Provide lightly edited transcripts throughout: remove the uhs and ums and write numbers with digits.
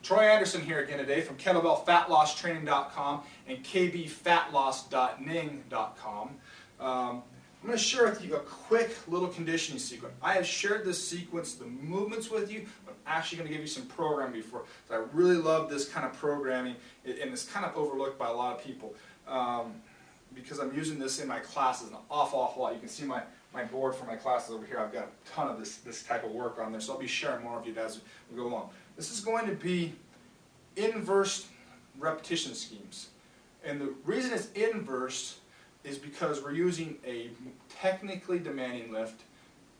Troy Anderson here again today from KettlebellFatLossTraining.com and kbfatloss.ning.com. I'm going to share with you a quick little conditioning sequence. I have shared this sequence, the movements with you, but I'm actually going to give you some programming before. So I really love this kind of programming, and it's kind of overlooked by a lot of people because I'm using this in my classes an awful lot. You can see my board for my classes over here. I've got a ton of this type of work on there, so I'll be sharing more of it as we go along. This is going to be inverse repetition schemes. And the reason it's inverse is because we're using a technically demanding lift,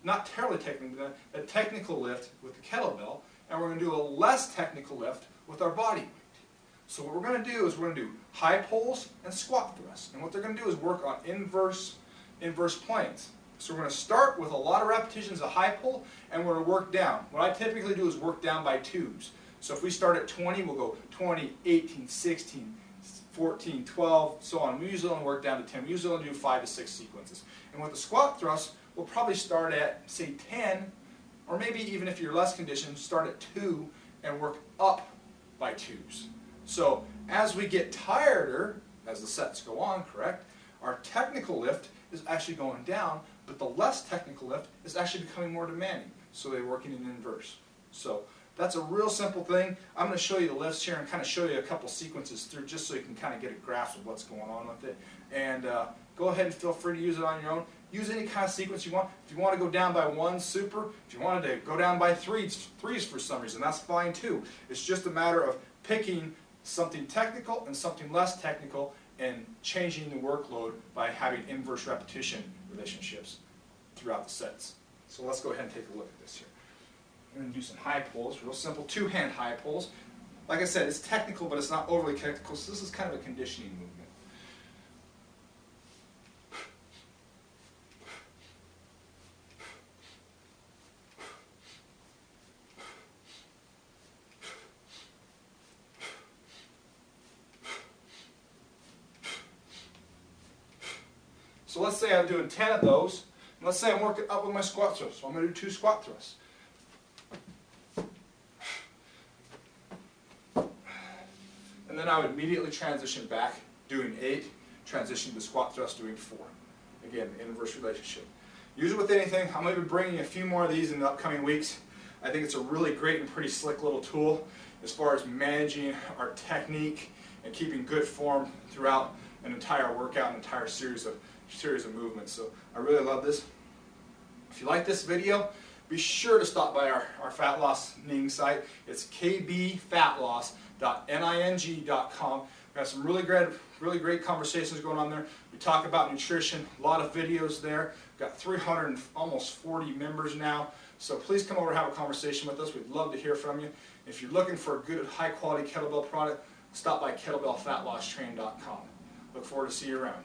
not terribly technical, a technical lift with the kettlebell, and we're going to do a less technical lift with our body weight. So what we're going to do is we're going to do high pulls and squat thrusts. And what they're going to do is work on inverse planes. So we're going to start with a lot of repetitions of high pull, and we're going to work down. What I typically do is work down by twos. So if we start at 20, we'll go 20, 18, 16, 14, 12, so on. We usually only work down to 10. We usually only do 5 to 6 sequences. And with the squat thrust, we'll probably start at, say, 10, or maybe even if you're less conditioned, start at 2 and work up by twos. So as we get tireder, as the sets go on, correct, our technical lift is actually going down, but the less technical lift is actually becoming more demanding. So they're working in inverse. So that's a real simple thing. I'm going to show you the lifts here and kind of show you a couple sequences through just so you can kind of get a grasp of what's going on with it. And go ahead and feel free to use it on your own. Use any kind of sequence you want. If you want to go down by 1, super. If you wanted to go down by threes for some reason, that's fine too. It's just a matter of picking something technical and something less technical and changing the workload by having inverse repetition relationships throughout the sets. So let's go ahead and take a look at this here. I'm going to do some high pulls, real simple, 2-hand high pulls. Like I said, it's technical, but it's not overly technical, so this is kind of a conditioning movement. So let's say I'm doing 10 of those, and let's say I'm working up with my squat thrusts. So I'm going to do 2 squat thrusts. And then I would immediately transition back, doing 8, transition to the squat thrust, doing 4. Again, the inverse relationship. Use it with anything. I'm going to be bringing you a few more of these in the upcoming weeks. I think it's a really great and pretty slick little tool as far as managing our technique and keeping good form throughout an entire workout, an entire series of movements. So I really love this. If you like this video, be sure to stop by our fat loss Ning site. It's kbfatloss.ning.com. We have some really great conversations going on there. We talk about nutrition, a lot of videos there. We've got 340 members now. So please come over and have a conversation with us. We'd love to hear from you. If you're looking for a good, high quality kettlebell product, stop by KettlebellFatLossTraining.com. Look forward to see you around.